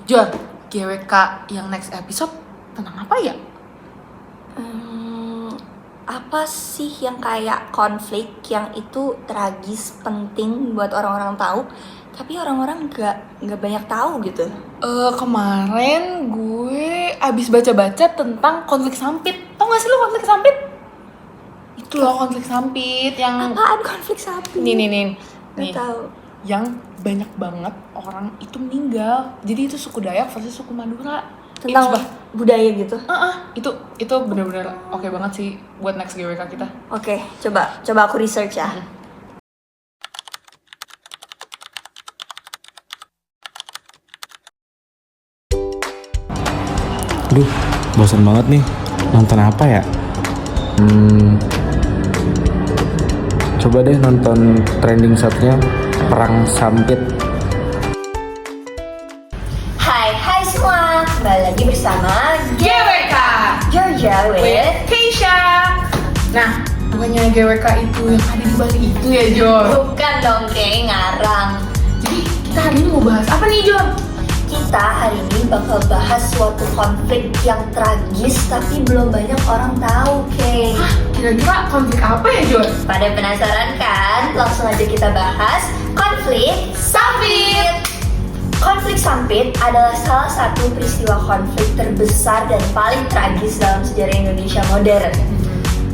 Jor, GWK yang next episode tentang apa ya? Apa sih yang kayak konflik yang itu tragis, penting buat orang-orang tahu, tapi orang-orang nggak banyak tahu gitu. Kemarin gue abis baca-baca tentang konflik sampit. Tau gak sih lo konflik sampit? Itu loh konflik sampit yang... Apaan konflik sapi? Nih. Nggak tahu. Yang banyak banget orang itu meninggal. Jadi itu suku Dayak versus suku Madura. Tentang budaya gitu. Itu benar-benar oke banget sih buat next GWK kita. Oke, coba aku research ya. Duh, bosan banget nih. Nonton apa ya? Coba deh nonton trending shotnya Perang Sampit. Hai semua, kembali lagi bersama GWK Georgia with Keisha. Nah, bukannya GWK itu yang ada di Bali itu ya, Jor? Bukan dong, kayak ngarang. Jadi kita hari ini mau bahas apa nih, Jor? Kita hari ini bakal bahas suatu konflik yang tragis tapi belum banyak orang tahu, Kay. Kira-kira konflik apa ya, Jor? Pada penasaran kan? Langsung aja kita bahas konflik sampit. Konflik sampit adalah salah satu peristiwa konflik terbesar dan paling tragis dalam sejarah Indonesia modern.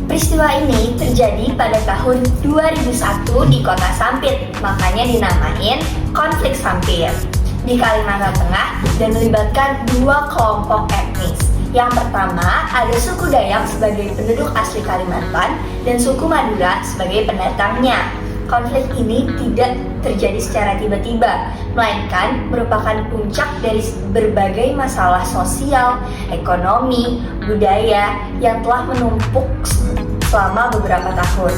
Peristiwa ini terjadi pada tahun 2001 di kota Sampit, makanya dinamain konflik sampit di Kalimantan Tengah dan melibatkan dua kelompok etnis. Yang pertama ada suku Dayak sebagai penduduk asli Kalimantan dan suku Madura sebagai pendatangnya. Konflik ini tidak terjadi secara tiba-tiba, melainkan merupakan puncak dari berbagai masalah sosial, ekonomi, budaya yang telah menumpuk selama beberapa tahun.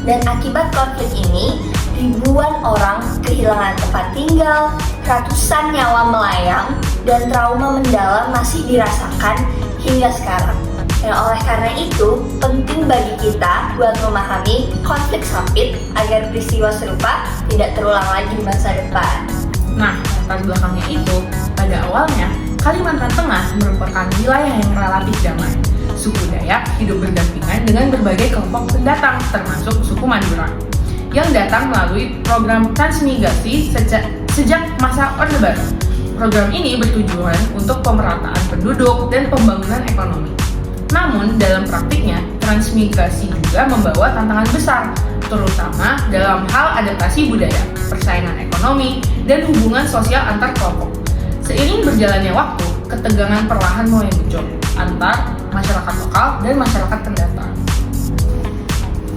Dan akibat konflik ini, ribuan orang kehilangan tempat tinggal, ratusan nyawa melayang, dan trauma mendalam masih dirasakan hingga sekarang. Dan oleh karena itu, penting bagi kita buat memahami konflik sampit agar peristiwa serupa tidak terulang lagi di masa depan. Nah, latar belakangnya itu, pada awalnya, Kalimantan Tengah merupakan wilayah yang relatif damai. Suku Dayak hidup berdampingan dengan berbagai kelompok pendatang, termasuk suku Madura, yang datang melalui program transmigrasi sejak masa Orde Baru. Program ini bertujuan untuk pemerataan penduduk dan pembangunan ekonomi. Namun, dalam praktiknya, transmigrasi juga membawa tantangan besar, terutama dalam hal adaptasi budaya, persaingan ekonomi, dan hubungan sosial antar kelompok. Seiring berjalannya waktu, ketegangan perlahan mulai muncul antar masyarakat lokal dan masyarakat pendatang.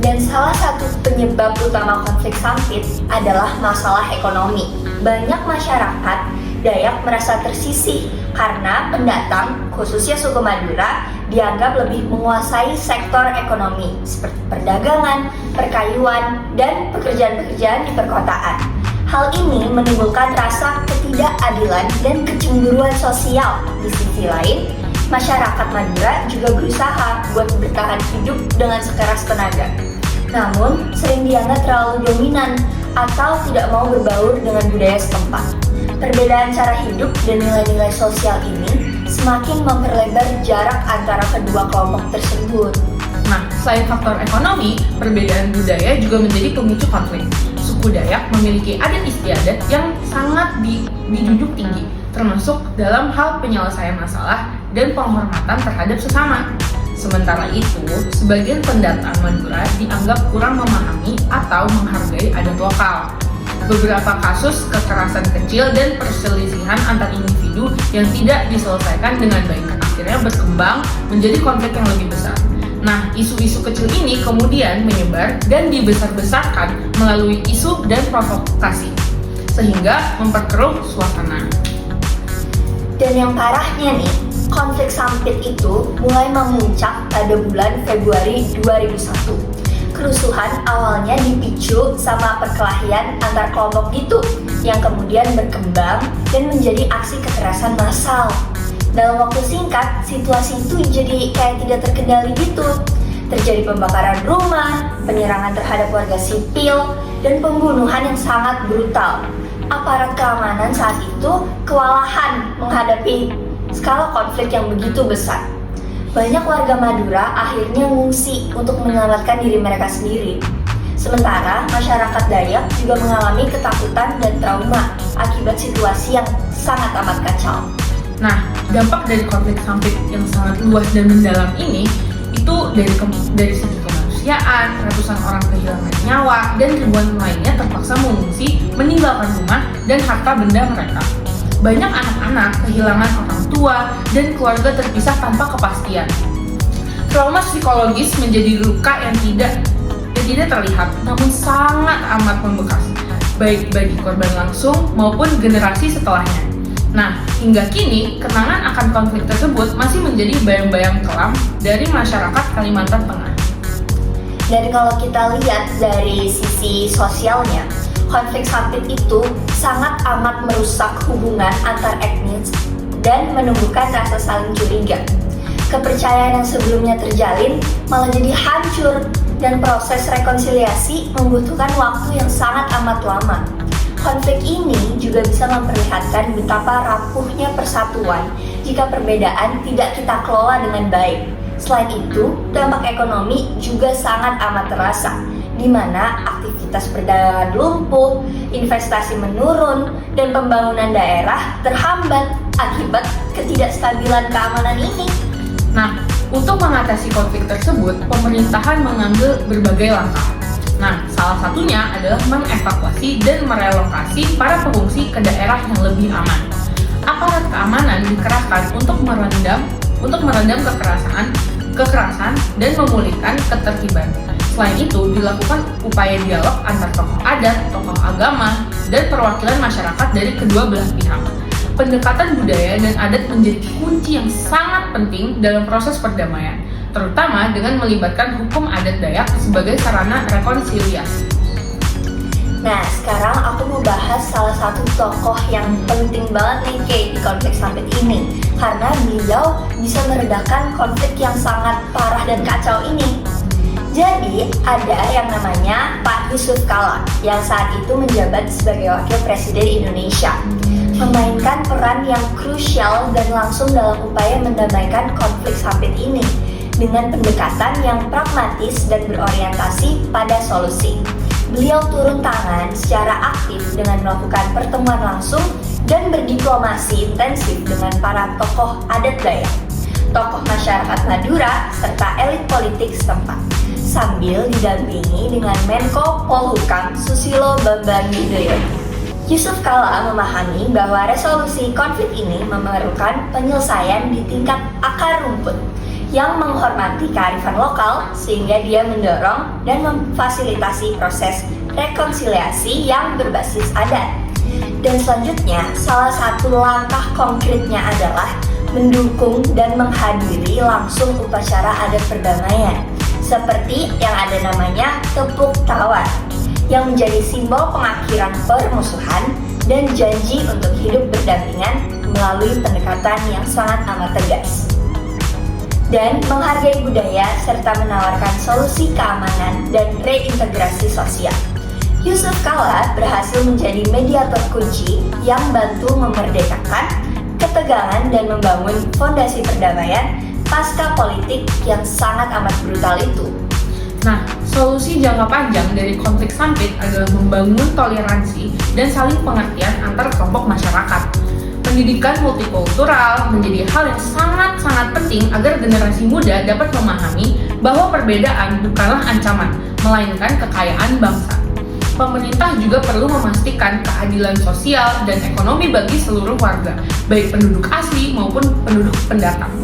Dan salah satu penyebab utama konflik sampit adalah masalah ekonomi. Banyak masyarakat Dayak merasa tersisih karena pendatang, khususnya suku Madura, dianggap lebih menguasai sektor ekonomi seperti perdagangan, perkayuan, dan pekerjaan-pekerjaan di perkotaan. Hal ini menimbulkan rasa ketidakadilan dan kecemburuan sosial. Di sisi lain, masyarakat Madura juga berusaha buat bertahan hidup dengan sekeras tenaga. Namun, sering dianggap terlalu dominan atau tidak mau berbaur dengan budaya setempat. Perbedaan cara hidup dan nilai-nilai sosial ini semakin memperlebar jarak antara kedua kelompok tersebut. Nah, selain faktor ekonomi, perbedaan budaya juga menjadi pemicu konflik. Suku Dayak memiliki adat istiadat yang sangat dijunjung tinggi, termasuk dalam hal penyelesaian masalah dan penghormatan terhadap sesama. Sementara itu, sebagian pendatang Madura dianggap kurang memahami atau menghargai adat lokal. Beberapa kasus kekerasan kecil dan perselisihan antar individu yang tidak diselesaikan dengan baik akhirnya berkembang menjadi konflik yang lebih besar. Nah, isu-isu kecil ini kemudian menyebar dan dibesar-besarkan melalui isu dan provokasi, sehingga memperkeruh suasana. Dan yang parahnya nih, konflik sampit itu mulai memuncak pada bulan Februari 2001. Kerusuhan awalnya dipicu sama perkelahian antar kelompok gitu, yang kemudian berkembang dan menjadi aksi kekerasan massal. Dalam waktu singkat, situasi itu jadi kayak tidak terkendali gitu. Terjadi pembakaran rumah, penyerangan terhadap warga sipil, dan pembunuhan yang sangat brutal. aparat keamanan saat itu kewalahan menghadapi skala konflik yang begitu besar. Banyak warga Madura akhirnya mengungsi untuk menyelamatkan diri mereka sendiri. Sementara masyarakat Dayak juga mengalami ketakutan dan trauma akibat situasi yang sangat amat kacau. Nah, dampak dari konflik sampit yang sangat luas dan mendalam ini itu dari segi kemanusiaan, ratusan orang kehilangan nyawa dan ribuan lainnya terpaksa mengungsi, meninggalkan rumah dan harta benda mereka. Banyak anak-anak kehilangan orang tua dan keluarga terpisah tanpa kepastian. Trauma psikologis menjadi luka yang tidak terlihat, namun sangat amat membekas, baik bagi korban langsung maupun generasi setelahnya. Nah, hingga kini, kenangan akan konflik tersebut masih menjadi bayang-bayang kelam dari masyarakat Kalimantan Tengah. Dan kalau kita lihat dari sisi sosialnya, konflik sampit itu sangat amat merusak hubungan antar etnis dan menumbuhkan rasa saling curiga. Kepercayaan yang sebelumnya terjalin malah jadi hancur dan proses rekonsiliasi membutuhkan waktu yang sangat amat lama. Konflik ini juga bisa memperlihatkan betapa rapuhnya persatuan jika perbedaan tidak kita kelola dengan baik. Selain itu, dampak ekonomi juga sangat amat terasa, di mana aktivitas perdagangan lumpuh, investasi menurun, dan pembangunan daerah terhambat akibat ketidakstabilan keamanan ini. Nah, untuk mengatasi konflik tersebut, pemerintahan mengambil berbagai langkah. Nah, salah satunya adalah mengevakuasi dan merelokasi para pengungsi ke daerah yang lebih aman. Aparat keamanan dikerahkan untuk meredam kekerasan dan memulihkan ketertiban. Selain itu, dilakukan upaya dialog antar tokoh adat, tokoh agama, dan perwakilan masyarakat dari kedua belah pihak. Pendekatan budaya dan adat menjadi kunci yang sangat penting dalam proses perdamaian, terutama dengan melibatkan hukum adat Dayak sebagai sarana rekonsiliasi. Nah, sekarang aku mau bahas salah satu tokoh yang penting banget nih Kay di konflik sampit ini, karena beliau bisa meredakan konflik yang sangat parah dan kacau ini. Jadi, ada yang namanya Pak Yusuf Kalla yang saat itu menjabat sebagai Wakil Presiden Indonesia, memainkan peran yang krusial dan langsung dalam upaya mendamaikan konflik sampit ini dengan pendekatan yang pragmatis dan berorientasi pada solusi. Beliau turun tangan secara aktif dengan melakukan pertemuan langsung dan berdiplomasi intensif dengan para tokoh adat Dayak, tokoh masyarakat Madura, serta elit politik setempat, sambil didampingi dengan Menko Polhukam Susilo Bambang Yudhoyono. Yusuf Kalla memahami bahwa resolusi konflik ini memerlukan penyelesaian di tingkat akar rumput yang menghormati kearifan lokal, sehingga dia mendorong dan memfasilitasi proses rekonsiliasi yang berbasis adat. Dan selanjutnya, salah satu langkah konkretnya adalah mendukung dan menghadiri langsung upacara adat perdamaian, seperti yang ada namanya tepuk tawar, yang menjadi simbol pengakhiran permusuhan dan janji untuk hidup berdampingan melalui pendekatan yang sangat amat tegas. Dan menghargai budaya serta menawarkan solusi keamanan dan reintegrasi sosial. Yusuf Kalla berhasil menjadi mediator kunci yang bantu memerdekakan ketegangan dan membangun fondasi perdamaian pasca politik yang sangat amat brutal itu. Nah, solusi jangka panjang dari konflik sampit adalah membangun toleransi dan saling pengertian antar kelompok masyarakat. Pendidikan multikultural menjadi hal yang sangat-sangat penting agar generasi muda dapat memahami bahwa perbedaan bukanlah ancaman, melainkan kekayaan bangsa. Pemerintah juga perlu memastikan keadilan sosial dan ekonomi bagi seluruh warga, baik penduduk asli maupun penduduk pendatang,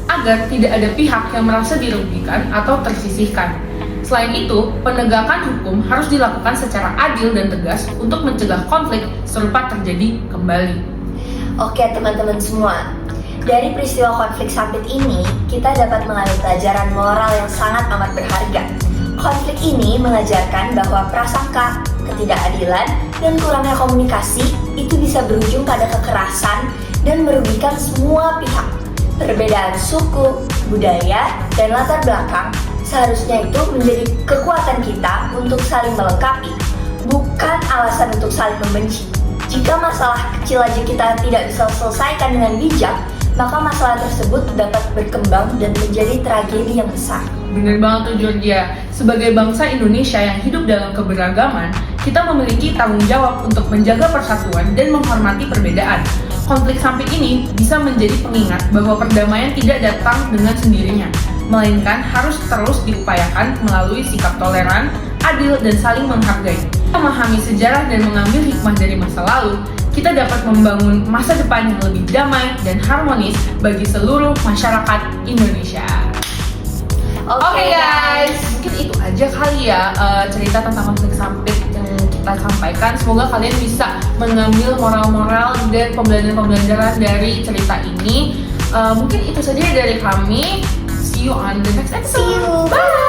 agar tidak ada pihak yang merasa dirugikan atau tersisihkan. Selain itu, penegakan hukum harus dilakukan secara adil dan tegas untuk mencegah konflik serupa terjadi kembali. Oke teman-teman semua, dari peristiwa konflik sampit ini, kita dapat mengambil pelajaran moral yang sangat amat berharga. Konflik ini mengajarkan bahwa prasangka, ketidakadilan, dan kurangnya komunikasi itu bisa berujung pada kekerasan dan merugikan semua pihak. Perbedaan suku, budaya, dan latar belakang seharusnya itu menjadi kekuatan kita untuk saling melengkapi, bukan alasan untuk saling membenci. Jika masalah kecil aja kita tidak bisa selesaikan dengan bijak, maka masalah tersebut dapat berkembang dan menjadi tragedi yang besar. Bener banget tuh Georgia. Sebagai bangsa Indonesia yang hidup dalam keberagaman, kita memiliki tanggung jawab untuk menjaga persatuan dan menghormati perbedaan. Konflik sampit ini bisa menjadi pengingat bahwa perdamaian tidak datang dengan sendirinya, melainkan harus terus diupayakan melalui sikap toleran, adil, dan saling menghargai. Memahami sejarah dan mengambil hikmah dari masa lalu, kita dapat membangun masa depan yang lebih damai dan harmonis bagi seluruh masyarakat Indonesia. Oke guys, mungkin itu aja kali ya cerita tentang konflik sampit yang kita sampaikan. Semoga kalian bisa mengambil moral-moral dan pembelajaran-pembelajaran dari cerita ini. Mungkin itu saja dari kami. See you on the next episode. See you. Bye.